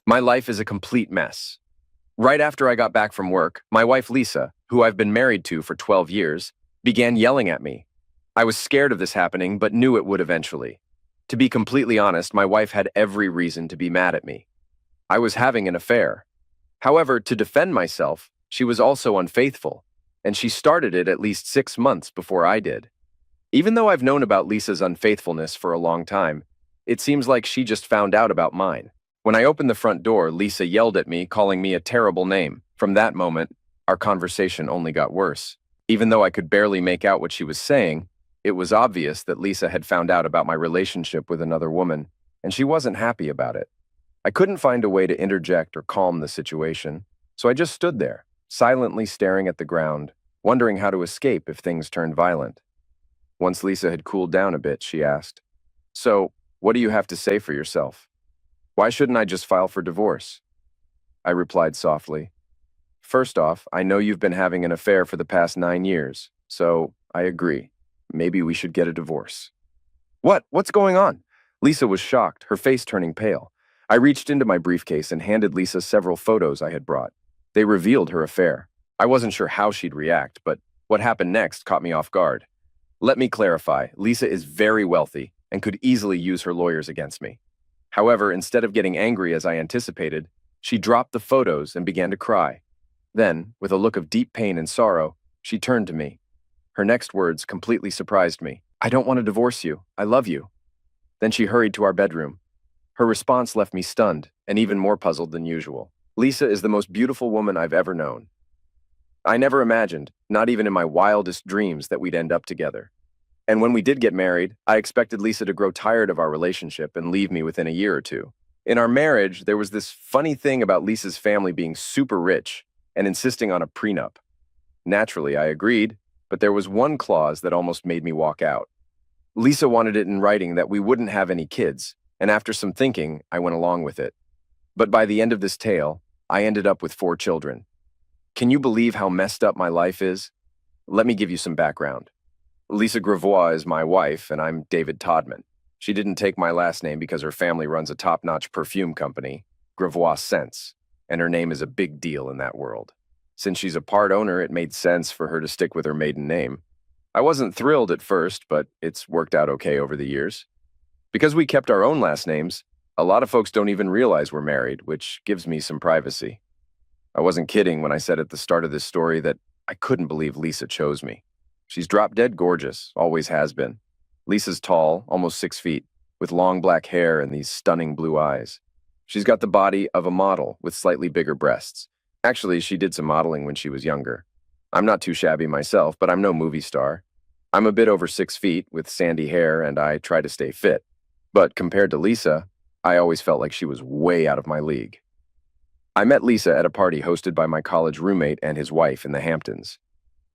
My life is a complete mess. Right after I got back from work, my wife Lisa, who I've been married to for 12 years, began yelling at me. I was scared of this happening, but knew it would eventually. To be completely honest, my wife had every reason to be mad at me. I was having an affair. However, to defend myself, she was also unfaithful, and she started it at least 6 months before I did. Even though I've known about Lisa's unfaithfulness for a long time, it seems like she just found out about mine. When I opened the front door, Lisa yelled at me, calling me a terrible name. From that moment, our conversation only got worse. Even though I could barely make out what she was saying, it was obvious that Lisa had found out about my relationship with another woman, and she wasn't happy about it. I couldn't find a way to interject or calm the situation, so I just stood there, silently staring at the ground, wondering how to escape if things turned violent. Once Lisa had cooled down a bit, she asked, "So, what do you have to say for yourself? Why shouldn't I just file for divorce?" I replied softly, "First off, I know you've been having an affair for the past 9 years, so I agree. Maybe we should get a divorce." "What? What's going on?" Lisa was shocked, her face turning pale. I reached into my briefcase and handed Lisa several photos I had brought. They revealed her affair. I wasn't sure how she'd react, but what happened next caught me off guard. Let me clarify, Lisa is very wealthy and could easily use her lawyers against me. However, instead of getting angry as I anticipated, she dropped the photos and began to cry. Then, with a look of deep pain and sorrow, she turned to me. Her next words completely surprised me. "I don't want to divorce you. I love you." Then she hurried to our bedroom. Her response left me stunned and even more puzzled than usual. Lisa is the most beautiful woman I've ever known. I never imagined, not even in my wildest dreams, that we'd end up together. And when we did get married, I expected Lisa to grow tired of our relationship and leave me within a year or two. In our marriage, there was this funny thing about Lisa's family being super rich and insisting on a prenup. Naturally, I agreed, but there was one clause that almost made me walk out. Lisa wanted it in writing that we wouldn't have any kids, and after some thinking, I went along with it. But by the end of this tale, I ended up with 4 children. Can you believe how messed up my life is? Let me give you some background. Lisa Gravois is my wife, and I'm David Todman. She didn't take my last name because her family runs a top-notch perfume company, Gravois Scents, and her name is a big deal in that world. Since she's a part owner, it made sense for her to stick with her maiden name. I wasn't thrilled at first, but it's worked out okay over the years. Because we kept our own last names, a lot of folks don't even realize we're married, which gives me some privacy. I wasn't kidding when I said at the start of this story that I couldn't believe Lisa chose me. She's drop-dead gorgeous, always has been. Lisa's tall, almost 6 feet, with long black hair and these stunning blue eyes. She's got the body of a model with slightly bigger breasts. Actually, she did some modeling when she was younger. I'm not too shabby myself, but I'm no movie star. I'm a bit over 6 feet with sandy hair, and I try to stay fit. But compared to Lisa, I always felt like she was way out of my league. I met Lisa at a party hosted by my college roommate and his wife in the Hamptons.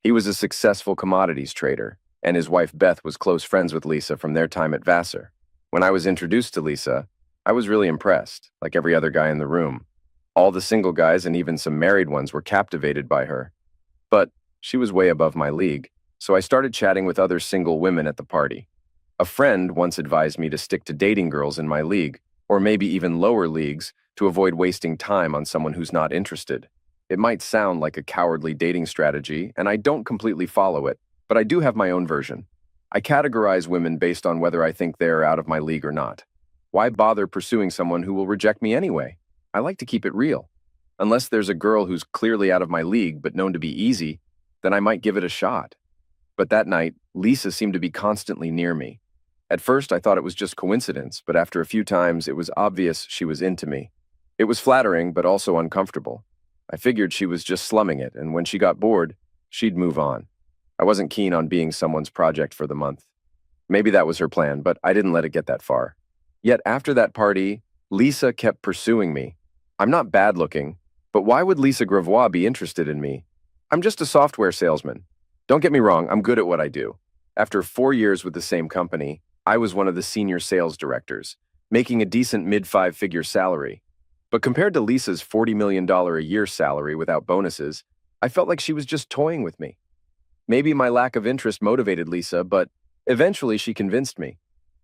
He was a successful commodities trader, and his wife Beth was close friends with Lisa from their time at Vassar. When I was introduced to Lisa, I was really impressed, like every other guy in the room. All the single guys and even some married ones were captivated by her. But she was way above my league, so I started chatting with other single women at the party. A friend once advised me to stick to dating girls in my league, or maybe even lower leagues, to avoid wasting time on someone who's not interested. It might sound like a cowardly dating strategy, and I don't completely follow it, but I do have my own version. I categorize women based on whether I think they're out of my league or not. Why bother pursuing someone who will reject me anyway? I like to keep it real. Unless there's a girl who's clearly out of my league but known to be easy, then I might give it a shot. But that night, Lisa seemed to be constantly near me. At first, I thought it was just coincidence, but after a few times, it was obvious she was into me. It was flattering, but also uncomfortable. I figured she was just slumming it, and when she got bored, she'd move on. I wasn't keen on being someone's project for the month. Maybe that was her plan, but I didn't let it get that far. Yet after that party, Lisa kept pursuing me. I'm not bad-looking, but why would Lisa Gravois be interested in me? I'm just a software salesman. Don't get me wrong, I'm good at what I do. After 4 years with the same company, I was one of the senior sales directors, making a decent mid-5-figure salary. But compared to Lisa's $40 million a year salary without bonuses, I felt like she was just toying with me. Maybe my lack of interest motivated Lisa, but eventually she convinced me.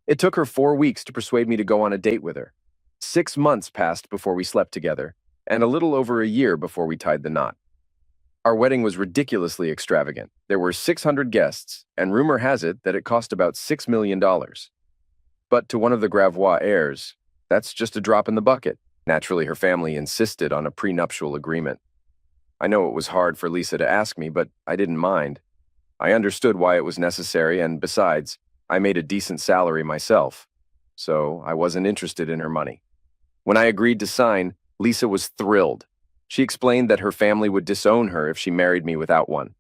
It took her 4 weeks to persuade me to go on a date with her. 6 months passed before we slept together, and a little over a year before we tied the knot. Our wedding was ridiculously extravagant. There were 600 guests, and rumor has it that it cost about $6 million. But to one of the Gravois heirs, that's just a drop in the bucket. Naturally, her family insisted on a prenuptial agreement. I know it was hard for Lisa to ask me, but I didn't mind. I understood why it was necessary, and besides, I made a decent salary myself, so I wasn't interested in her money. When I agreed to sign, Lisa was thrilled. She explained that her family would disown her if she married me without one,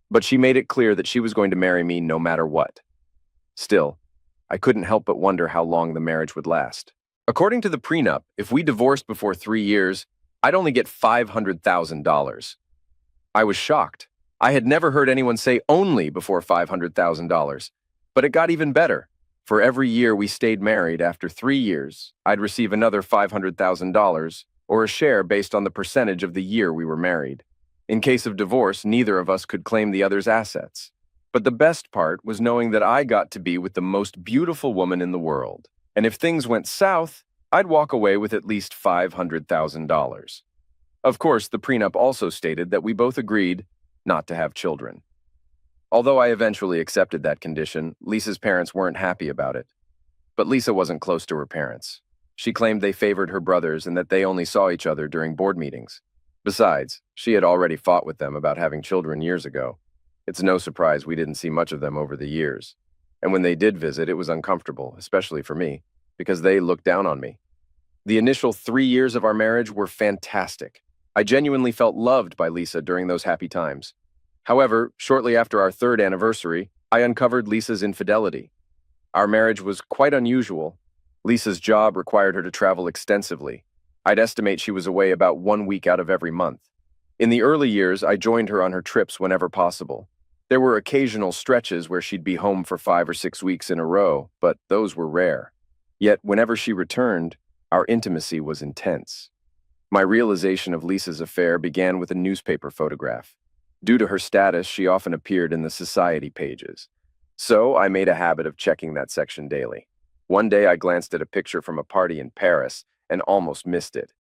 but she made it clear that she was going to marry me no matter what. Still, I couldn't help but wonder how long the marriage would last. According to the prenup, if we divorced before 3 years, I'd only get $500,000. I was shocked. I had never heard anyone say only before $500,000, but it got even better. For every year we stayed married, after 3 years, I'd receive another $500,000 or a share based on the percentage of the year we were married. In case of divorce, neither of us could claim the other's assets. But the best part was knowing that I got to be with the most beautiful woman in the world. And if things went south, I'd walk away with at least $500,000. Of course, the prenup also stated that we both agreed not to have children. Although I eventually accepted that condition, Lisa's parents weren't happy about it. But Lisa wasn't close to her parents. She claimed they favored her brothers and that they only saw each other during board meetings. Besides, she had already fought with them about having children years ago. It's no surprise we didn't see much of them over the years. And when they did visit, it was uncomfortable, especially for me, because they looked down on me. The initial 3 years of our marriage were fantastic. I genuinely felt loved by Lisa during those happy times. However, shortly after our 3rd anniversary, I uncovered Lisa's infidelity. Our marriage was quite unusual. Lisa's job required her to travel extensively. I'd estimate she was away about 1 week out of every month. In the early years, I joined her on her trips whenever possible. There were occasional stretches where she'd be home for 5 or 6 weeks in a row, but those were rare. Yet, whenever she returned, our intimacy was intense. My realization of Lisa's affair began with a newspaper photograph. Due to her status, she often appeared in the society pages. So I made a habit of checking that section daily. One day I glanced at a picture from a party in Paris and almost missed it.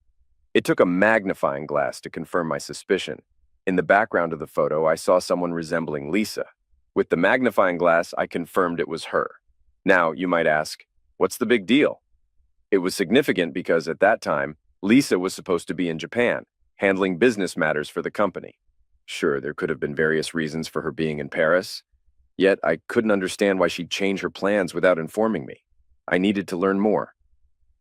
It took a magnifying glass to confirm my suspicion. In the background of the photo, I saw someone resembling Lisa. With the magnifying glass, I confirmed it was her. Now, you might ask, what's the big deal? It was significant because at that time, Lisa was supposed to be in Japan, handling business matters for the company. Sure, there could have been various reasons for her being in Paris, yet I couldn't understand why she'd change her plans without informing me. I needed to learn more.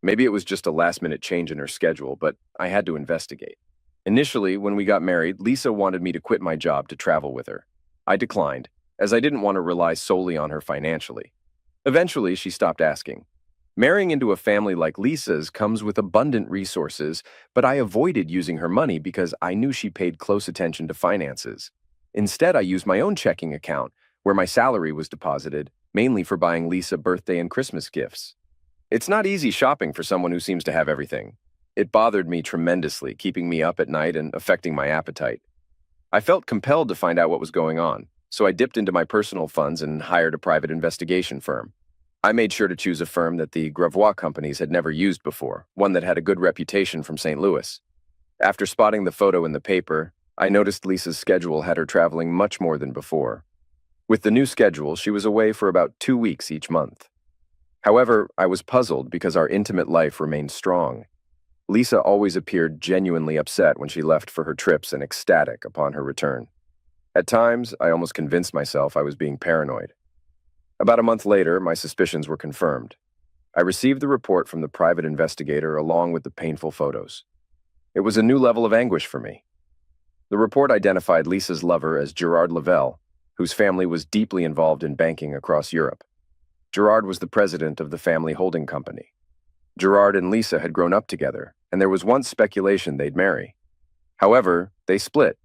Maybe it was just a last-minute change in her schedule, but I had to investigate. Initially, when we got married, Lisa wanted me to quit my job to travel with her. I declined, as I didn't want to rely solely on her financially. Eventually, she stopped asking. Marrying into a family like Lisa's comes with abundant resources, but I avoided using her money because I knew she paid close attention to finances. Instead, I used my own checking account, where my salary was deposited, mainly for buying Lisa birthday and Christmas gifts. It's not easy shopping for someone who seems to have everything. It bothered me tremendously, keeping me up at night and affecting my appetite. I felt compelled to find out what was going on, so I dipped into my personal funds and hired a private investigation firm. I made sure to choose a firm that the Gravois companies had never used before, one that had a good reputation from St. Louis. After spotting the photo in the paper, I noticed Lisa's schedule had her traveling much more than before. With the new schedule, she was away for about 2 weeks each month. However, I was puzzled because our intimate life remained strong. Lisa always appeared genuinely upset when she left for her trips and ecstatic upon her return. At times, I almost convinced myself I was being paranoid. About a month later, my suspicions were confirmed. I received the report from the private investigator along with the painful photos. It was a new level of anguish for me. The report identified Lisa's lover as Gerard Lavelle, whose family was deeply involved in banking across Europe. Gerard was the president of the family holding company. Gerard and Lisa had grown up together, and there was once speculation they'd marry. However, they split,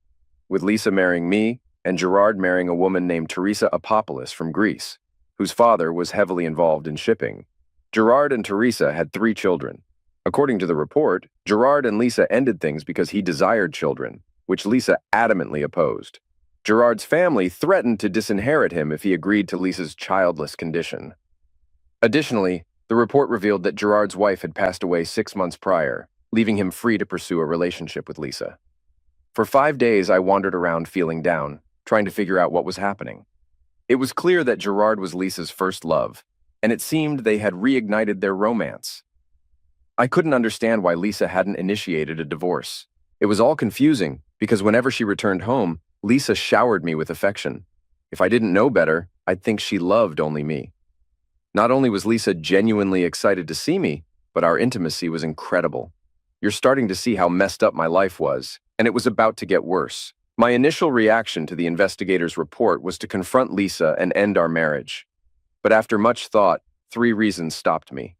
with Lisa marrying me and Gerard marrying a woman named Teresa Apopoulos from Greece, whose father was heavily involved in shipping. Gerard and Teresa had 3 children. According to the report, Gerard and Lisa ended things because he desired children, which Lisa adamantly opposed. Gerard's family threatened to disinherit him if he agreed to Lisa's childless condition. Additionally, The report revealed that Gerard's wife had passed away 6 months prior, leaving him free to pursue a relationship with Lisa. For 5 days, I wandered around feeling down, trying to figure out what was happening. It was clear that Gerard was Lisa's first love, and it seemed they had reignited their romance. I couldn't understand why Lisa hadn't initiated a divorce. It was all confusing because whenever she returned home, Lisa showered me with affection. If I didn't know better, I'd think she loved only me. Not only was Lisa genuinely excited to see me, but our intimacy was incredible. You're starting to see how messed up my life was, and it was about to get worse. My initial reaction to the investigator's report was to confront Lisa and end our marriage. But after much thought, 3 reasons stopped me.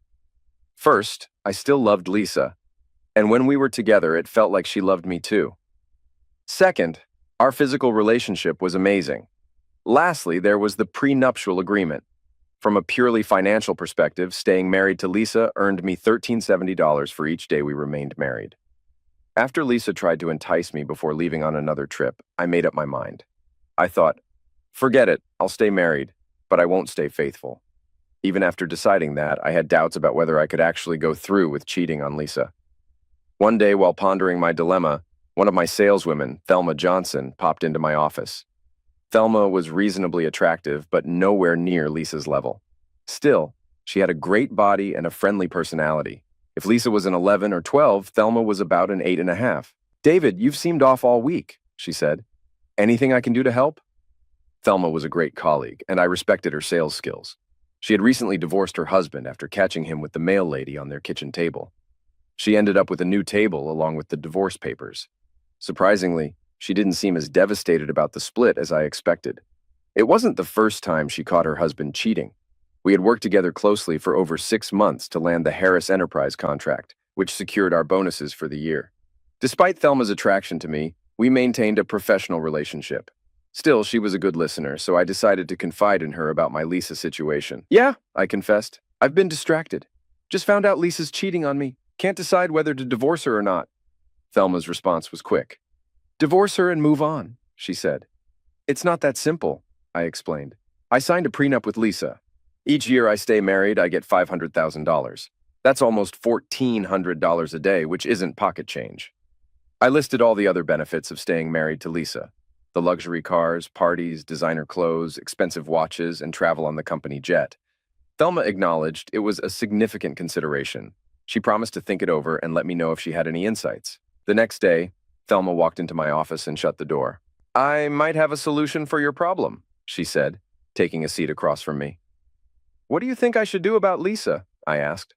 First, I still loved Lisa, and when we were together, it felt like she loved me too. Second, our physical relationship was amazing. Lastly, there was the prenuptial agreement. From a purely financial perspective, staying married to Lisa earned me $1370 for each day we remained married. After Lisa tried to entice me before leaving on another trip, I made up my mind. I thought, forget it, I'll stay married, but I won't stay faithful. Even after deciding that, I had doubts about whether I could actually go through with cheating on Lisa. One day, while pondering my dilemma, one of my saleswomen, Thelma Johnson, popped into my office. Thelma was reasonably attractive, but nowhere near Lisa's level. Still, she had a great body and a friendly personality. If Lisa was an 11 or 12, Thelma was about an 8.5. "David, you've seemed off all week," she said. "Anything I can do to help?" Thelma was a great colleague, and I respected her sales skills. She had recently divorced her husband after catching him with the mail lady on their kitchen table. She ended up with a new table along with the divorce papers. Surprisingly, she didn't seem as devastated about the split as I expected. It wasn't the first time she caught her husband cheating. We had worked together closely for over 6 months to land the Harris Enterprise contract, which secured our bonuses for the year. Despite Thelma's attraction to me, we maintained a professional relationship. Still, she was a good listener, so I decided to confide in her about my Lisa situation. "Yeah," I confessed. "I've been distracted. Just found out Lisa's cheating on me. Can't decide whether to divorce her or not." Thelma's response was quick. "Divorce her and move on," she said. "It's not that simple," I explained. "I signed a prenup with Lisa. Each year I stay married, I get $500,000. That's almost $1,400 a day, which isn't pocket change." I listed all the other benefits of staying married to Lisa: the luxury cars, parties, designer clothes, expensive watches, and travel on the company jet. Thelma acknowledged it was a significant consideration. She promised to think it over and let me know if she had any insights. The next day, Thelma walked into my office and shut the door. "I might have a solution for your problem," she said, taking a seat across from me. "What do you think I should do about Lisa?" I asked.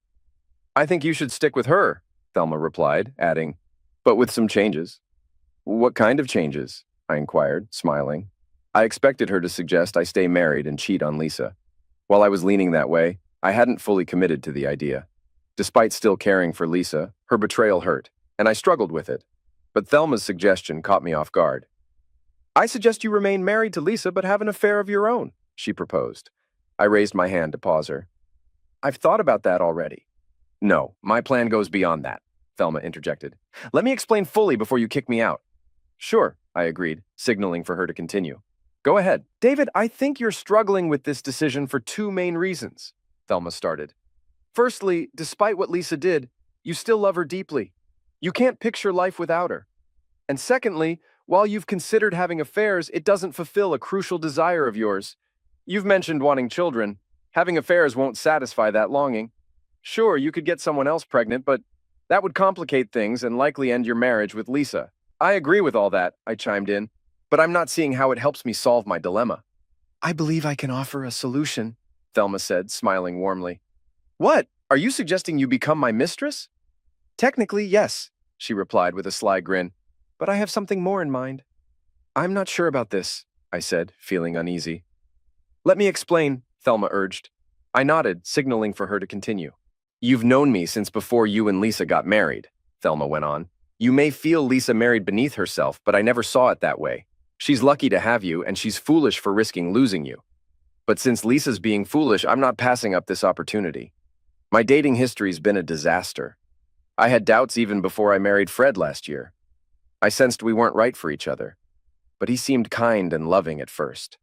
"I think you should stick with her," Thelma replied, adding, "but with some changes." "What kind of changes?" I inquired, smiling. I expected her to suggest I stay married and cheat on Lisa. While I was leaning that way, I hadn't fully committed to the idea. Despite still caring for Lisa, her betrayal hurt, and I struggled with it. But Thelma's suggestion caught me off guard. "I suggest you remain married to Lisa but have an affair of your own," she proposed. I raised my hand to pause her. "I've thought about that already." "No, my plan goes beyond that," Thelma interjected. "Let me explain fully before you kick me out." "Sure," I agreed, signaling for her to continue. "Go ahead." "David, I think you're struggling with this decision for 2 main reasons," Thelma started. "Firstly, despite what Lisa did, you still love her deeply. You can't picture life without her. And secondly, while you've considered having affairs, it doesn't fulfill a crucial desire of yours. You've mentioned wanting children. Having affairs won't satisfy that longing. Sure, you could get someone else pregnant, but that would complicate things and likely end your marriage with Lisa." "I agree with all that," I chimed in, "but I'm not seeing how it helps me solve my dilemma." "I believe I can offer a solution," Thelma said, smiling warmly. "What? Are you suggesting you become my mistress?" "Technically, yes," she replied with a sly grin, "but I have something more in mind." "I'm not sure about this," I said, feeling uneasy. "Let me explain," Thelma urged. I nodded, signaling for her to continue. "You've known me since before you and Lisa got married," Thelma went on. "You may feel Lisa married beneath herself, but I never saw it that way. She's lucky to have you, and she's foolish for risking losing you. But since Lisa's being foolish, I'm not passing up this opportunity. My dating history's been a disaster. I had doubts even before I married Fred last year. I sensed we weren't right for each other, but he seemed kind and loving at first.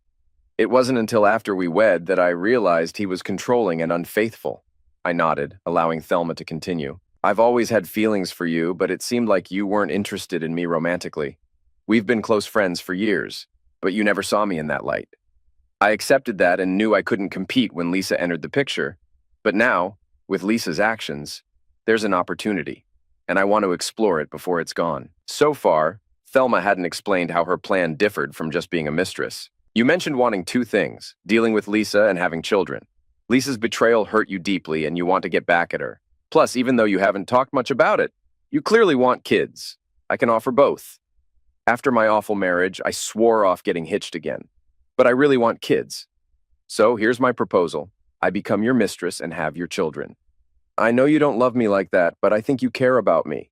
It wasn't until after we wed that I realized he was controlling and unfaithful. I nodded, allowing Thelma to continue. I've always had feelings for you, but it seemed like you weren't interested in me romantically. We've been close friends for years, but you never saw me in that light. I accepted that and knew I couldn't compete when Lisa entered the picture. But now, with Lisa's actions, there's an opportunity, and I want to explore it before it's gone. So far, Thelma hadn't explained how her plan differed from just being a mistress. You mentioned wanting two things, dealing with Lisa and having children. Lisa's betrayal hurt you deeply and you want to get back at her. Plus, even though you haven't talked much about it, you clearly want kids. I can offer both. After my awful marriage, I swore off getting hitched again. But I really want kids. So here's my proposal. I become your mistress and have your children. I know you don't love me like that, but I think you care about me.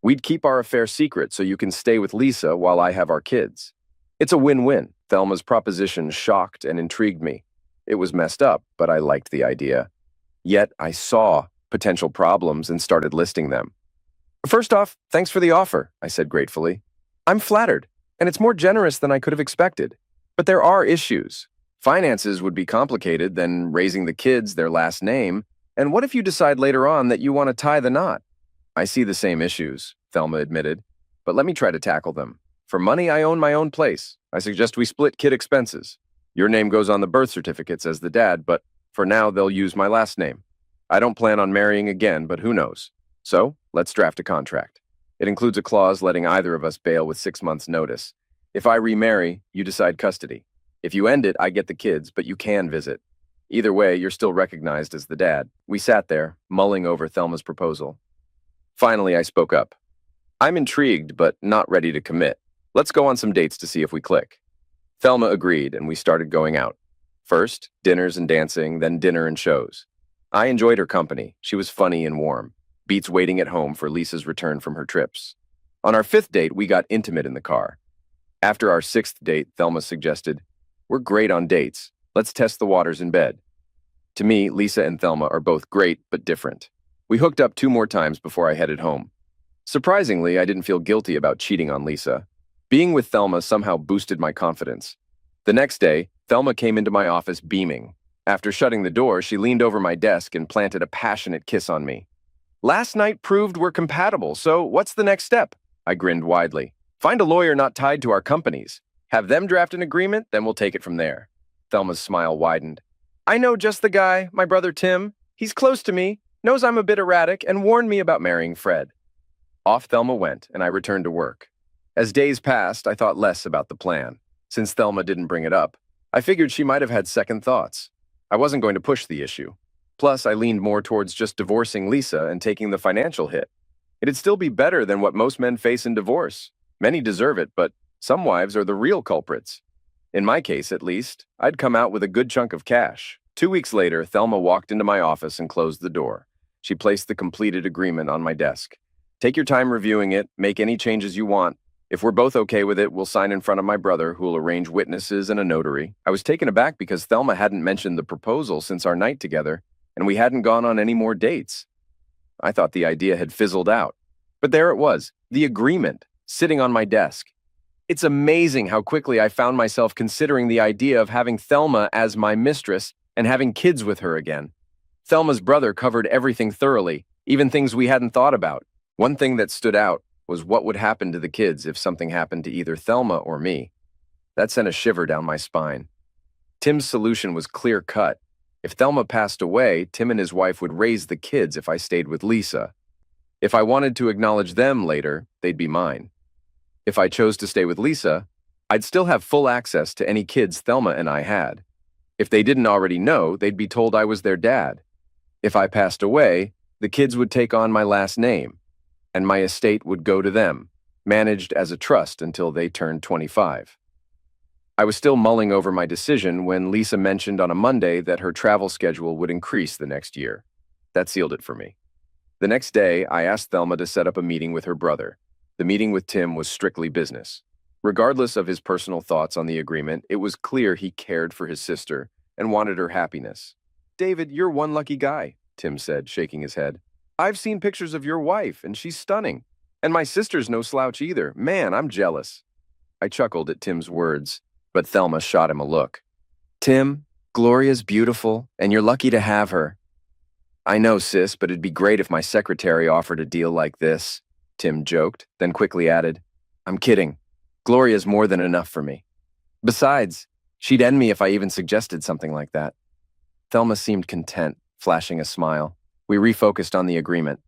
We'd keep our affair secret so you can stay with Lisa while I have our kids. It's a win-win. Thelma's proposition shocked and intrigued me. It was messed up, but I liked the idea. Yet I saw potential problems and started listing them. First off, thanks for the offer, I said gratefully. I'm flattered, and it's more generous than I could have expected. But there are issues. Finances would be complicated, then raising the kids, their last name, and what if you decide later on that you want to tie the knot? I see the same issues, Thelma admitted, but let me try to tackle them. For money, I own my own place. I suggest we split kid expenses. Your name goes on the birth certificates as the dad, but for now, they'll use my last name. I don't plan on marrying again, but who knows? So, let's draft a contract. It includes a clause letting either of us bail with 6 months' notice. If I remarry, you decide custody. If you end it, I get the kids, but you can visit. Either way, you're still recognized as the dad. We sat there, mulling over Thelma's proposal. Finally, I spoke up. I'm intrigued, but not ready to commit. Let's go on some dates to see if we click. Thelma agreed, and we started going out. First, dinners and dancing, then dinner and shows. I enjoyed her company. She was funny and warm. Beats waiting at home for Lisa's return from her trips. On our 5th date, we got intimate in the car. After our 6th date, Thelma suggested, "We're great on dates. Let's test the waters in bed." To me, Lisa and Thelma are both great, but different. We hooked up 2 more times before I headed home. Surprisingly, I didn't feel guilty about cheating on Lisa. Being with Thelma somehow boosted my confidence. The next day, Thelma came into my office beaming. After shutting the door, she leaned over my desk and planted a passionate kiss on me. "Last night proved we're compatible, so what's the next step?" I grinned widely. "Find a lawyer not tied to our companies. Have them draft an agreement, then we'll take it from there." Thelma's smile widened. "I know just the guy, my brother Tim. He's close to me, knows I'm a bit erratic, and warned me about marrying Fred." Off Thelma went, and I returned to work. As days passed, I thought less about the plan. Since Thelma didn't bring it up, I figured she might have had second thoughts. I wasn't going to push the issue. Plus, I leaned more towards just divorcing Lisa and taking the financial hit. It'd still be better than what most men face in divorce. Many deserve it, but some wives are the real culprits. In my case, at least, I'd come out with a good chunk of cash. 2 weeks later, Thelma walked into my office and closed the door. She placed the completed agreement on my desk. "Take your time reviewing it, make any changes you want. If we're both okay with it, we'll sign in front of my brother, who will arrange witnesses and a notary." I was taken aback because Thelma hadn't mentioned the proposal since our night together, and we hadn't gone on any more dates. I thought the idea had fizzled out. But there it was, the agreement, sitting on my desk. It's amazing how quickly I found myself considering the idea of having Thelma as my mistress and having kids with her again. Thelma's brother covered everything thoroughly, even things we hadn't thought about. One thing that stood out was what would happen to the kids if something happened to either Thelma or me. That sent a shiver down my spine. Tim's solution was clear-cut. If Thelma passed away, Tim and his wife would raise the kids if I stayed with Lisa. If I wanted to acknowledge them later, they'd be mine. If I chose to stay with Lisa, I'd still have full access to any kids Thelma and I had. If they didn't already know, they'd be told I was their dad. If I passed away, the kids would take on my last name, and my estate would go to them, managed as a trust until they turned 25. I was still mulling over my decision when Lisa mentioned on a Monday that her travel schedule would increase the next year. That sealed it for me. The next day, I asked Thelma to set up a meeting with her brother. The meeting with Tim was strictly business. Regardless of his personal thoughts on the agreement, it was clear he cared for his sister and wanted her happiness. "David, you're one lucky guy," Tim said, shaking his head. "I've seen pictures of your wife, and she's stunning. And my sister's no slouch either. Man, I'm jealous." I chuckled at Tim's words, but Thelma shot him a look. "Tim, Gloria's beautiful, and you're lucky to have her." I know, sis, but it'd be great if my secretary offered a deal like this, Tim joked, then quickly added, I'm kidding. Gloria's more than enough for me. Besides, she'd end me if I even suggested something like that. Thelma seemed content, flashing a smile. We refocused on the agreement.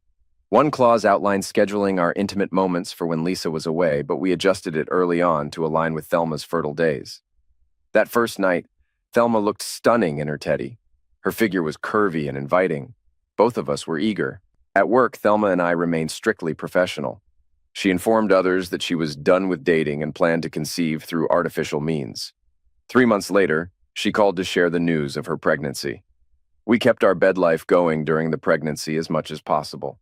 One clause outlined scheduling our intimate moments for when Lisa was away, but we adjusted it early on to align with Thelma's fertile days. That first night, Thelma looked stunning in her teddy. Her figure was curvy and inviting. Both of us were eager. At work, Thelma and I remained strictly professional. She informed others that she was done with dating and planned to conceive through artificial means. 3 months later, she called to share the news of her pregnancy. We kept our bed life going during the pregnancy as much as possible.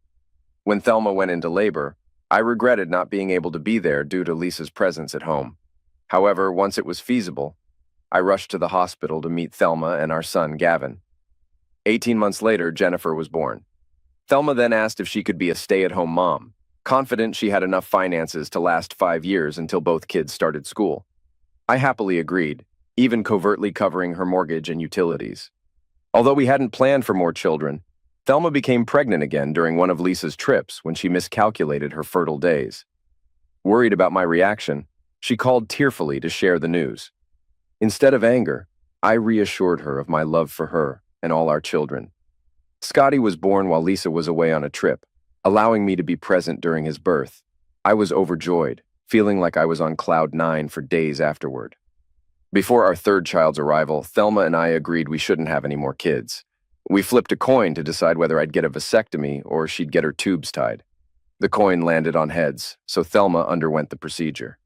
When Thelma went into labor, I regretted not being able to be there due to Lisa's presence at home. However, once it was feasible, I rushed to the hospital to meet Thelma and our son, Gavin. 18 months later, Jennifer was born. Thelma then asked if she could be a stay-at-home mom, confident she had enough finances to last 5 years until both kids started school. I happily agreed, even covertly covering her mortgage and utilities. Although we hadn't planned for more children, Thelma became pregnant again during one of Lisa's trips when she miscalculated her fertile days. Worried about my reaction, she called tearfully to share the news. Instead of anger, I reassured her of my love for her and all our children. Scotty was born while Lisa was away on a trip, allowing me to be present during his birth. I was overjoyed, feeling like I was on cloud 9 for days afterward. Before our third child's arrival, Thelma and I agreed we shouldn't have any more kids. We flipped a coin to decide whether I'd get a vasectomy or she'd get her tubes tied. The coin landed on heads, so Thelma underwent the procedure.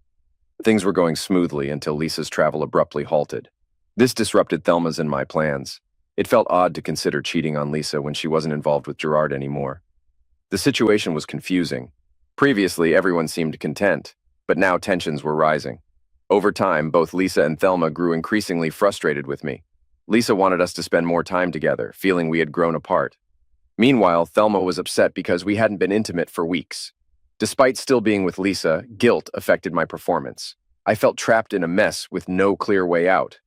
Things were going smoothly until Lisa's travel abruptly halted. This disrupted Thelma's and my plans. It felt odd to consider cheating on Lisa when she wasn't involved with Gerard anymore. The situation was confusing. Previously, everyone seemed content, but now tensions were rising. Over time, both Lisa and Thelma grew increasingly frustrated with me. Lisa wanted us to spend more time together, feeling we had grown apart. Meanwhile, Thelma was upset because we hadn't been intimate for weeks. Despite still being with Lisa, guilt affected my performance. I felt trapped in a mess with no clear way out.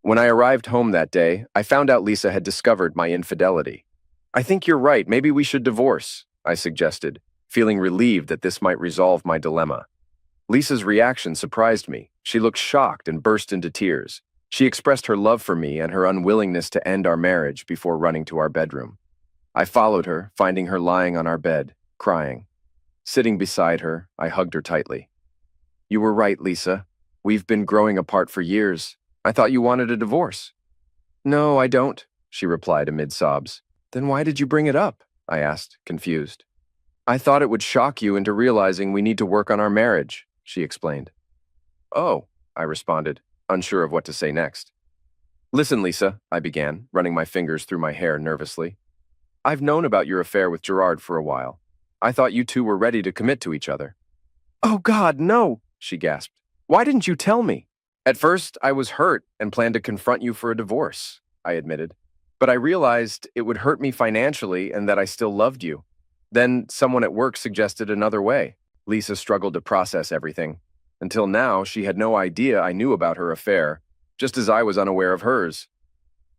When I arrived home that day, I found out Lisa had discovered my infidelity. I think you're right, maybe we should divorce, I suggested, feeling relieved that this might resolve my dilemma. Lisa's reaction surprised me. She looked shocked and burst into tears. She expressed her love for me and her unwillingness to end our marriage before running to our bedroom. I followed her, finding her lying on our bed, crying. Sitting beside her, I hugged her tightly. You were right, Lisa. We've been growing apart for years. I thought you wanted a divorce. No, I don't, she replied amid sobs. Then why did you bring it up? I asked, confused. I thought it would shock you into realizing we need to work on our marriage, she explained. Oh, I responded, unsure of what to say next. Listen, Lisa, I began, running my fingers through my hair nervously. I've known about your affair with Gerard for a while. I thought you two were ready to commit to each other. Oh God, no, she gasped. Why didn't you tell me? At first, I was hurt and planned to confront you for a divorce, I admitted. But I realized it would hurt me financially and that I still loved you. Then someone at work suggested another way. Lisa struggled to process everything. Until now, she had no idea I knew about her affair, just as I was unaware of hers.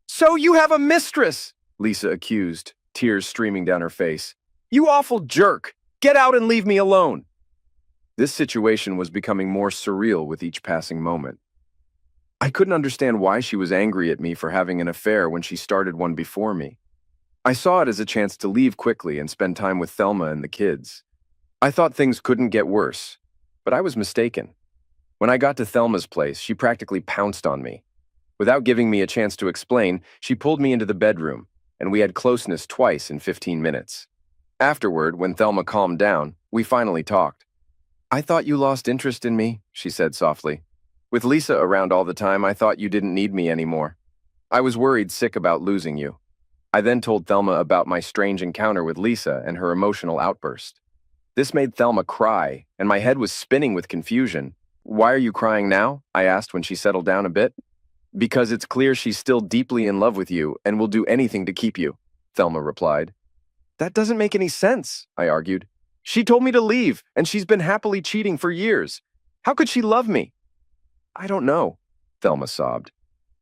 So you have a mistress, Lisa accused, tears streaming down her face. You awful jerk! Get out and leave me alone! This situation was becoming more surreal with each passing moment. I couldn't understand why she was angry at me for having an affair when she started one before me. I saw it as a chance to leave quickly and spend time with Thelma and the kids. I thought things couldn't get worse, but I was mistaken. When I got to Thelma's place, she practically pounced on me. Without giving me a chance to explain, she pulled me into the bedroom, and we had closeness twice in 15 minutes. Afterward, when Thelma calmed down, we finally talked. I thought you lost interest in me, she said softly. With Lisa around all the time, I thought you didn't need me anymore. I was worried sick about losing you. I then told Thelma about my strange encounter with Lisa and her emotional outburst. This made Thelma cry, and my head was spinning with confusion. Why are you crying now? I asked when she settled down a bit. Because it's clear she's still deeply in love with you and will do anything to keep you, Thelma replied. That doesn't make any sense, I argued. She told me to leave, and she's been happily cheating for years. How could she love me? I don't know, Thelma sobbed.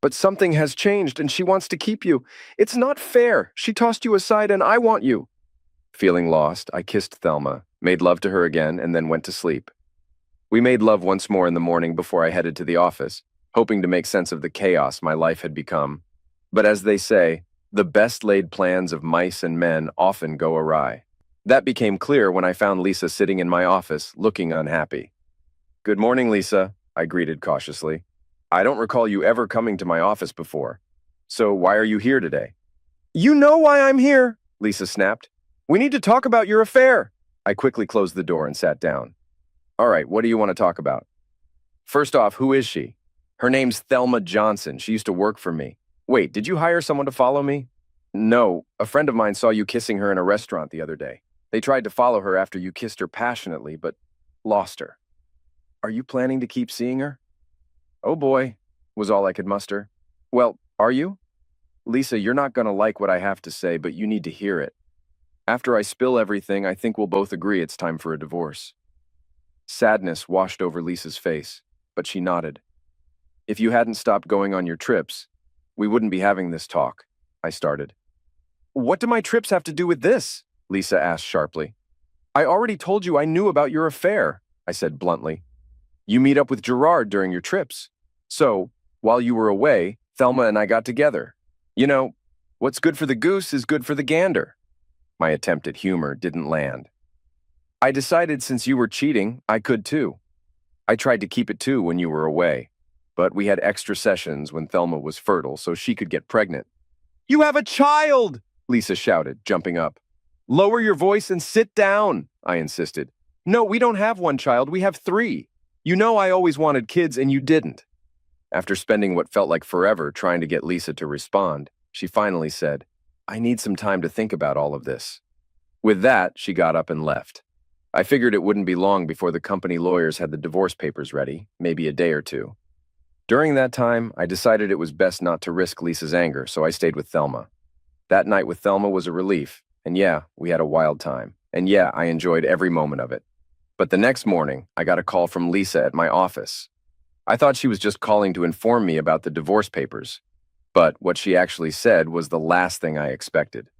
But something has changed and she wants to keep you. It's not fair. She tossed you aside and I want you. Feeling lost, I kissed Thelma, made love to her again, and then went to sleep. We made love once more in the morning before I headed to the office, hoping to make sense of the chaos my life had become. But as they say, the best laid plans of mice and men often go awry. That became clear when I found Lisa sitting in my office, looking unhappy. "Good morning, Lisa," I greeted cautiously. "I don't recall you ever coming to my office before. So why are you here today?" "You know why I'm here," Lisa snapped. "We need to talk about your affair." I quickly closed the door and sat down. "All right, what do you want to talk about?" "First off, who is she?" "Her name's Thelma Johnson. She used to work for me." "Wait, did you hire someone to follow me?" "No, a friend of mine saw you kissing her in a restaurant the other day. They tried to follow her after you kissed her passionately, but lost her." "Are you planning to keep seeing her?" "Oh boy," was all I could muster. "Well, are you?" "Lisa, you're not going to like what I have to say, but you need to hear it. After I spill everything, I think we'll both agree it's time for a divorce." Sadness washed over Lisa's face, but she nodded. "If you hadn't stopped going on your trips, we wouldn't be having this talk," I started. "What do my trips have to do with this?" Lisa asked sharply. "I already told you I knew about your affair," I said bluntly. "You meet up with Gerard during your trips. So, while you were away, Thelma and I got together. You know, what's good for the goose is good for the gander." My attempt at humor didn't land. "I decided since you were cheating, I could too. I tried to keep it too when you were away, but we had extra sessions when Thelma was fertile so she could get pregnant." "You have a child!" Lisa shouted, jumping up. "Lower your voice and sit down," I insisted. "No, we don't have one child, we have 3. You know I always wanted kids and you didn't." After spending what felt like forever trying to get Lisa to respond, she finally said, "I need some time to think about all of this." With that, she got up and left. I figured it wouldn't be long before the company lawyers had the divorce papers ready, maybe a day or two. During that time, I decided it was best not to risk Lisa's anger, so I stayed with Thelma. That night with Thelma was a relief, and yeah, we had a wild time, and yeah, I enjoyed every moment of it. But the next morning, I got a call from Lisa at my office. I thought she was just calling to inform me about the divorce papers, but what she actually said was the last thing I expected.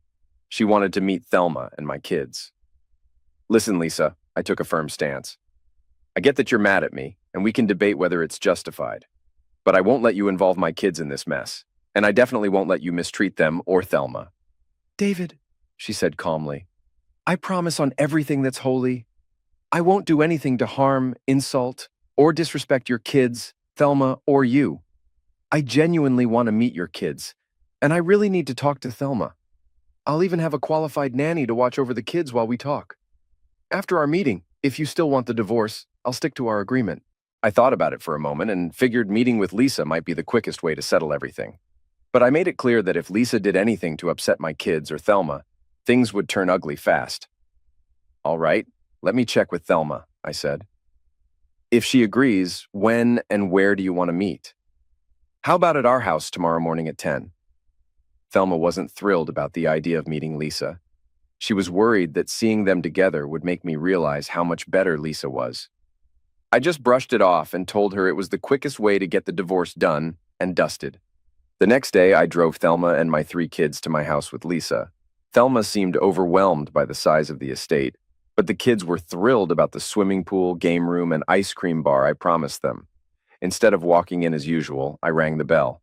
She wanted to meet Thelma and my kids. "Listen, Lisa," I took a firm stance. "I get that you're mad at me, and we can debate whether it's justified. But I won't let you involve my kids in this mess, and I definitely won't let you mistreat them or Thelma." "David," she said calmly, "I promise on everything that's holy, I won't do anything to harm, insult, or disrespect your kids, Thelma, or you. I genuinely want to meet your kids, and I really need to talk to Thelma. I'll even have a qualified nanny to watch over the kids while we talk. After our meeting, if you still want the divorce, I'll stick to our agreement." I thought about it for a moment and figured meeting with Lisa might be the quickest way to settle everything. But I made it clear that if Lisa did anything to upset my kids or Thelma, things would turn ugly fast. "All right, let me check with Thelma," I said. "If she agrees, when and where do you want to meet?" "How about at our house tomorrow morning at 10? Thelma wasn't thrilled about the idea of meeting Lisa. She was worried that seeing them together would make me realize how much better Lisa was. I just brushed it off and told her it was the quickest way to get the divorce done and dusted. The next day, I drove Thelma and my 3 kids to my house with Lisa. Thelma seemed overwhelmed by the size of the estate, but the kids were thrilled about the swimming pool, game room, and ice cream bar I promised them. Instead of walking in as usual, I rang the bell.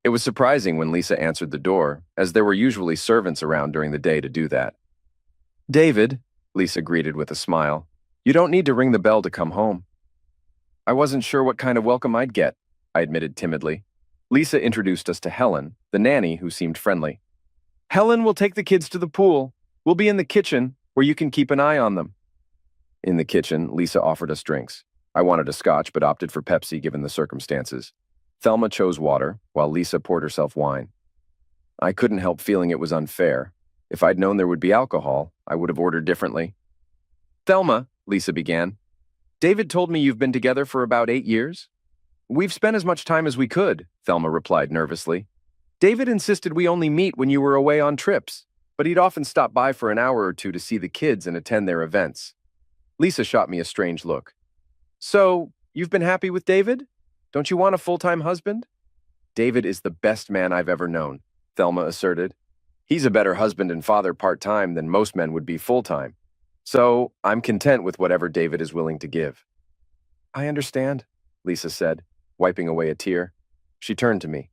It was surprising when Lisa answered the door, as there were usually servants around during the day to do that. "David," Lisa greeted with a smile, "you don't need to ring the bell to come home." I wasn't sure what kind of welcome I'd get, I admitted timidly. Lisa introduced us to Helen, the nanny, who seemed friendly. "Helen will take the kids to the pool. We'll be in the kitchen, where you can keep an eye on them." In the kitchen, Lisa offered us drinks. I wanted a scotch, but opted for Pepsi given the circumstances. Thelma chose water, while Lisa poured herself wine. I couldn't help feeling it was unfair. If I'd known there would be alcohol, I would have ordered differently. "Thelma," Lisa began, "David told me you've been together for about 8 years?" "We've spent as much time as we could," Thelma replied nervously. "David insisted we only meet when you were away on trips, but he'd often stop by for an hour or two to see the kids and attend their events." Lisa shot me a strange look. "So, you've been happy with David? Don't you want a full-time husband?" David is the best man I've ever known, Thelma asserted. He's a better husband and father part-time than most men would be full-time. So I'm content with whatever David is willing to give. I understand, Lisa said, wiping away a tear. She turned to me.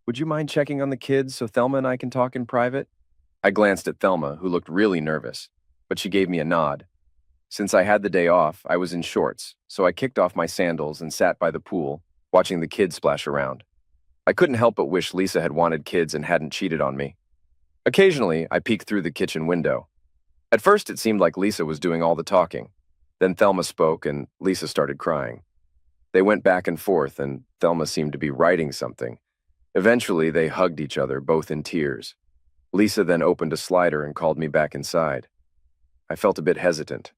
Would you mind checking on the kids so Thelma and I can talk in private? I glanced at Thelma, who looked really nervous, but she gave me a nod. Since I had the day off, I was in shorts, so I kicked off my sandals and sat by the pool, watching the kids splash around. I couldn't help but wish Lisa had wanted kids and hadn't cheated on me. Occasionally, I peeked through the kitchen window. At first, it seemed like Lisa was doing all the talking. Then Thelma spoke, and Lisa started crying. They went back and forth, and Thelma seemed to be writing something. Eventually, they hugged each other, both in tears. Lisa then opened a slider and called me back inside. I felt a bit hesitant.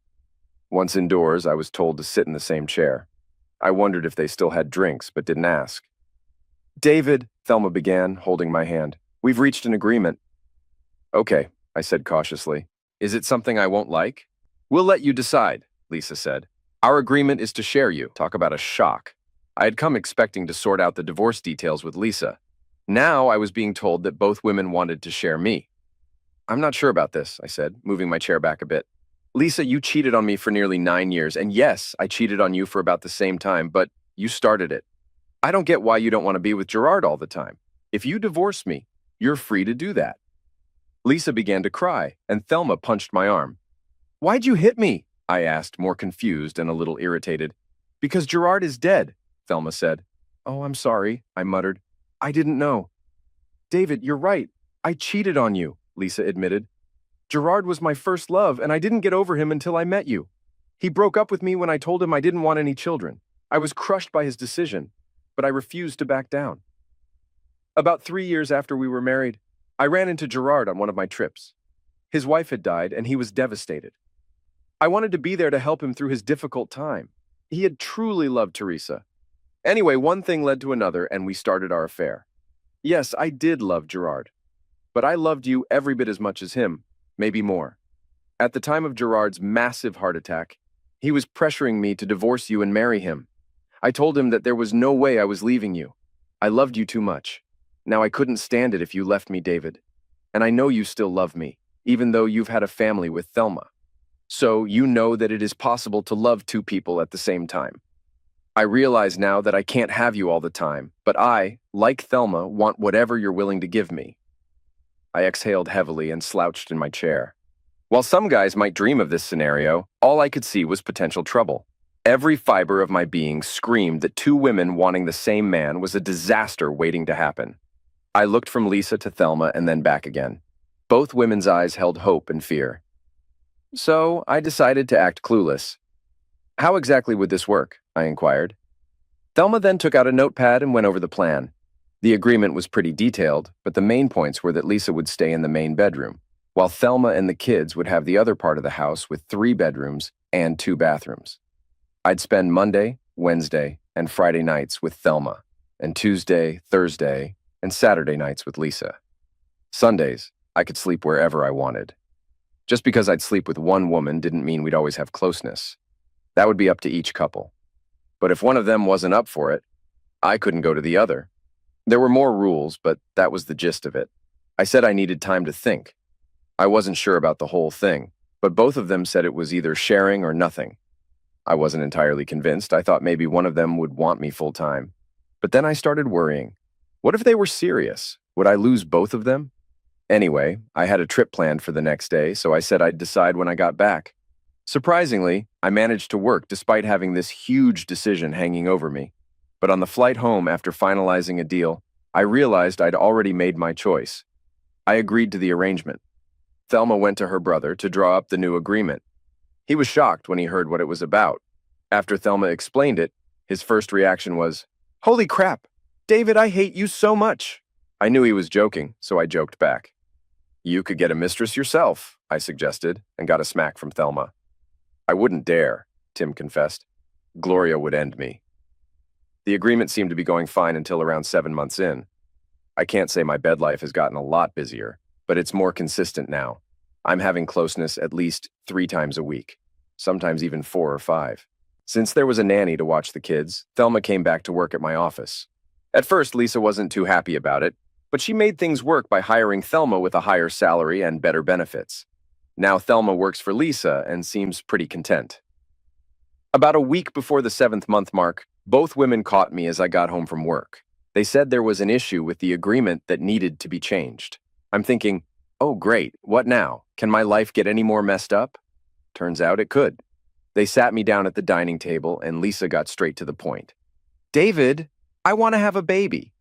Once indoors, I was told to sit in the same chair. I wondered if they still had drinks, but didn't ask. David, Thelma began, holding my hand. We've reached an agreement. Okay, I said cautiously. Is it something I won't like? We'll let you decide, Lisa said. Our agreement is to share you. Talk about a shock. I had come expecting to sort out the divorce details with Lisa. Now I was being told that both women wanted to share me. I'm not sure about this, I said, moving my chair back a bit. Lisa, you cheated on me for nearly 9 years, and yes, I cheated on you for about the same time, but you started it. I don't get why you don't want to be with Gerard all the time. If you divorce me, you're free to do that. Lisa began to cry, and Thelma punched my arm. Why'd you hit me? I asked, more confused and a little irritated. Because Gerard is dead, Thelma said. Oh, I'm sorry, I muttered. I didn't know. David, you're right. I cheated on you, Lisa admitted. Gerard was my first love, and I didn't get over him until I met you. He broke up with me when I told him I didn't want any children. I was crushed by his decision, but I refused to back down. About 3 years after we were married, I ran into Gerard on one of my trips. His wife had died, and he was devastated. I wanted to be there to help him through his difficult time. He had truly loved Teresa. Anyway, one thing led to another, and we started our affair. Yes, I did love Gerard, but I loved you every bit as much as him, maybe more. At the time of Gerard's massive heart attack, he was pressuring me to divorce you and marry him. I told him that there was no way I was leaving you. I loved you too much. Now I couldn't stand it if you left me, David. And I know you still love me, even though you've had a family with Thelma. So you know that it is possible to love two people at the same time. I realize now that I can't have you all the time, but I, like Thelma, want whatever you're willing to give me. I exhaled heavily and slouched in my chair. While some guys might dream of this scenario, all I could see was potential trouble. Every fiber of my being screamed that two women wanting the same man was a disaster waiting to happen. I looked from Lisa to Thelma and then back again. Both women's eyes held hope and fear. So I decided to act clueless. How exactly would this work? I inquired. Thelma then took out a notepad and went over the plan. The agreement was pretty detailed, but the main points were that Lisa would stay in the main bedroom, while Thelma and the kids would have the other part of the house with 3 bedrooms and 2 bathrooms. I'd spend Monday, Wednesday, and Friday nights with Thelma, and Tuesday, Thursday, and Saturday nights with Lisa. Sundays, I could sleep wherever I wanted. Just because I'd sleep with one woman didn't mean we'd always have closeness. That would be up to each couple. But if one of them wasn't up for it, I couldn't go to the other. There were more rules, but that was the gist of it. I said I needed time to think. I wasn't sure about the whole thing, but both of them said it was either sharing or nothing. I wasn't entirely convinced. I thought maybe one of them would want me full-time. But then I started worrying. What if they were serious? Would I lose both of them? Anyway, I had a trip planned for the next day, so I said I'd decide when I got back. Surprisingly, I managed to work despite having this huge decision hanging over me. But on the flight home after finalizing a deal, I realized I'd already made my choice. I agreed to the arrangement. Thelma went to her brother to draw up the new agreement. He was shocked when he heard what it was about. After Thelma explained it, his first reaction was, "Holy crap! David, I hate you so much!" I knew he was joking, so I joked back. "You could get a mistress yourself," I suggested, and got a smack from Thelma. "I wouldn't dare," Tim confessed. "Gloria would end me." The agreement seemed to be going fine until around 7 months in. I can't say my bed life has gotten a lot busier, but it's more consistent now. I'm having closeness at least 3 times a week, sometimes even 4 or 5. Since there was a nanny to watch the kids, Thelma came back to work at my office. At first, Lisa wasn't too happy about it, but she made things work by hiring Thelma with a higher salary and better benefits. Now Thelma works for Lisa and seems pretty content. About a week before the 7th month mark, both women caught me as I got home from work. They said there was an issue with the agreement that needed to be changed. I'm thinking, oh great, what now? Can my life get any more messed up? Turns out it could. They sat me down at the dining table and Lisa got straight to the point. David, I want to have a baby.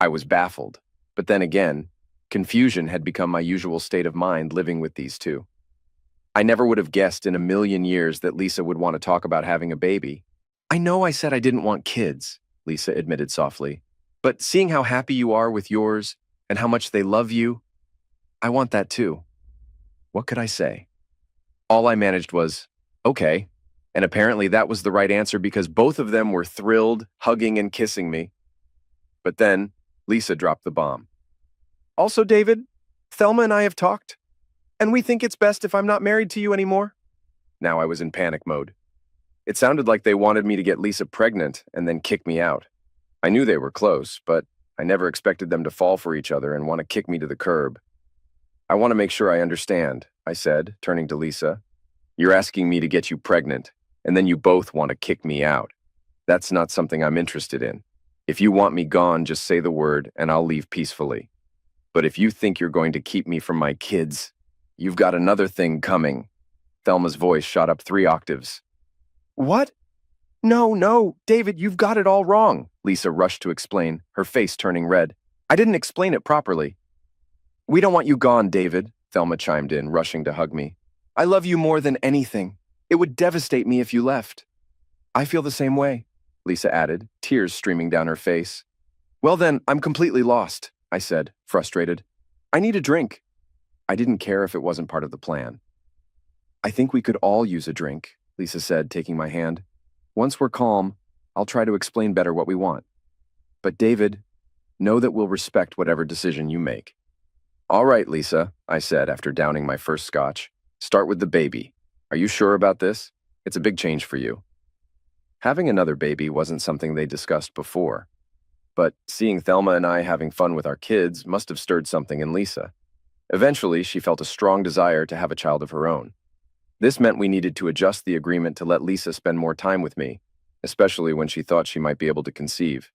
I was baffled, but then again, confusion had become my usual state of mind living with these two. I never would have guessed in a million years that Lisa would want to talk about having a baby. I know I said I didn't want kids, Lisa admitted softly, but seeing how happy you are with yours and how much they love you, I want that too. What could I say? All I managed was, okay, and apparently that was the right answer because both of them were thrilled, hugging and kissing me. But then, Lisa dropped the bomb. Also, David, Thelma and I have talked, and we think it's best if I'm not married to you anymore. Now I was in panic mode. It sounded like they wanted me to get Lisa pregnant and then kick me out. I knew they were close, but I never expected them to fall for each other and want to kick me to the curb. I want to make sure I understand, I said, turning to Lisa. You're asking me to get you pregnant, and then you both want to kick me out. That's not something I'm interested in. If you want me gone, just say the word, and I'll leave peacefully. But if you think you're going to keep me from my kids, you've got another thing coming. Thelma's voice shot up 3 octaves. What? No, David, you've got it all wrong, Lisa rushed to explain, her face turning red. I didn't explain it properly. We don't want you gone, David, Thelma chimed in, rushing to hug me. I love you more than anything. It would devastate me if you left. I feel the same way, Lisa added, tears streaming down her face. Well then, I'm completely lost, I said, frustrated. I need a drink. I didn't care if it wasn't part of the plan. I think we could all use a drink, Lisa said, taking my hand. Once we're calm, I'll try to explain better what we want. But David, know that we'll respect whatever decision you make. All right, Lisa, I said after downing my first scotch. Start with the baby. Are you sure about this? It's a big change for you. Having another baby wasn't something they discussed before. But seeing Thelma and I having fun with our kids must have stirred something in Lisa. Eventually, she felt a strong desire to have a child of her own. This meant we needed to adjust the agreement to let Lisa spend more time with me, especially when she thought she might be able to conceive.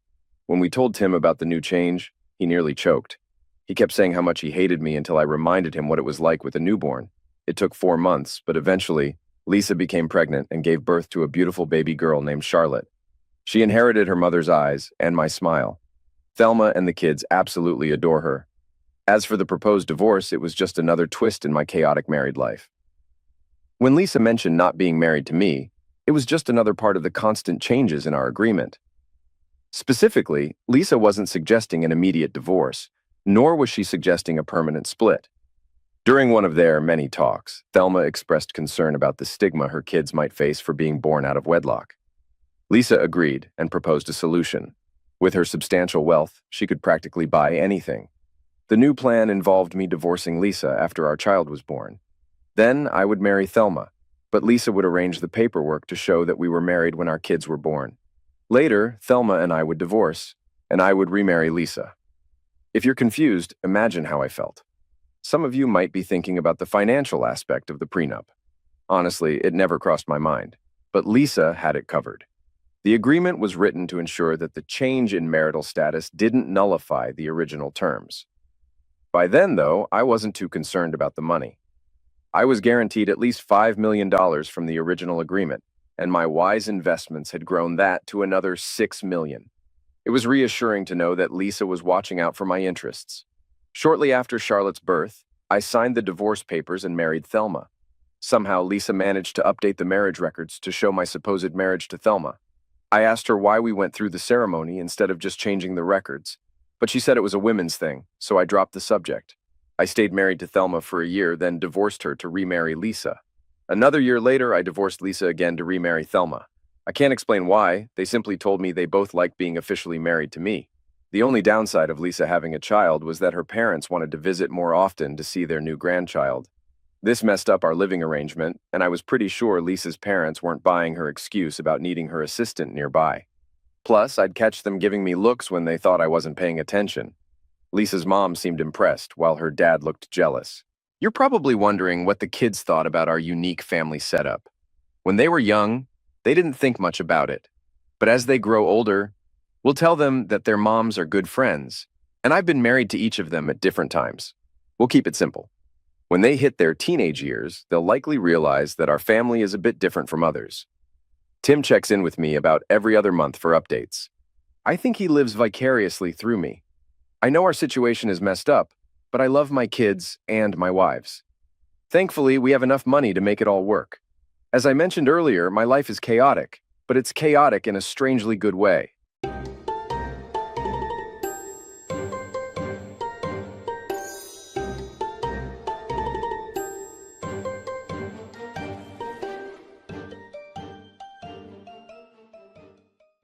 When we told Tim about the new change, he nearly choked. He kept saying how much he hated me until I reminded him what it was like with a newborn. It took 4 months, but eventually, Lisa became pregnant and gave birth to a beautiful baby girl named Charlotte. She inherited her mother's eyes and my smile. Thelma and the kids absolutely adore her. As for the proposed divorce, it was just another twist in my chaotic married life. When Lisa mentioned not being married to me, it was just another part of the constant changes in our agreement. Specifically, Lisa wasn't suggesting an immediate divorce, nor was she suggesting a permanent split. During one of their many talks, Thelma expressed concern about the stigma her kids might face for being born out of wedlock. Lisa agreed and proposed a solution. With her substantial wealth, she could practically buy anything. The new plan involved me divorcing Lisa after our child was born. Then I would marry Thelma, but Lisa would arrange the paperwork to show that we were married when our kids were born. Later, Thelma and I would divorce, and I would remarry Lisa. If you're confused, imagine how I felt. Some of you might be thinking about the financial aspect of the prenup. Honestly, it never crossed my mind, but Lisa had it covered. The agreement was written to ensure that the change in marital status didn't nullify the original terms. By then, though, I wasn't too concerned about the money. I was guaranteed at least $5 million from the original agreement, and my wise investments had grown that to another $6 million. It was reassuring to know that Lisa was watching out for my interests. Shortly after Charlotte's birth, I signed the divorce papers and married Thelma. Somehow, Lisa managed to update the marriage records to show my supposed marriage to Thelma. I asked her why we went through the ceremony instead of just changing the records, but she said it was a women's thing, so I dropped the subject. I stayed married to Thelma for a year, then divorced her to remarry Lisa. Another year later, I divorced Lisa again to remarry Thelma. I can't explain why, they simply told me they both liked being officially married to me. The only downside of Lisa having a child was that her parents wanted to visit more often to see their new grandchild. This messed up our living arrangement, and I was pretty sure Lisa's parents weren't buying her excuse about needing her assistant nearby. Plus, I'd catch them giving me looks when they thought I wasn't paying attention. Lisa's mom seemed impressed, while her dad looked jealous. You're probably wondering what the kids thought about our unique family setup. When they were young, they didn't think much about it. But as they grow older, we'll tell them that their moms are good friends, and I've been married to each of them at different times. We'll keep it simple. When they hit their teenage years, they'll likely realize that our family is a bit different from others. Tim checks in with me about every other month for updates. I think he lives vicariously through me. I know our situation is messed up, but I love my kids and my wives. Thankfully, we have enough money to make it all work. As I mentioned earlier, my life is chaotic, but it's chaotic in a strangely good way.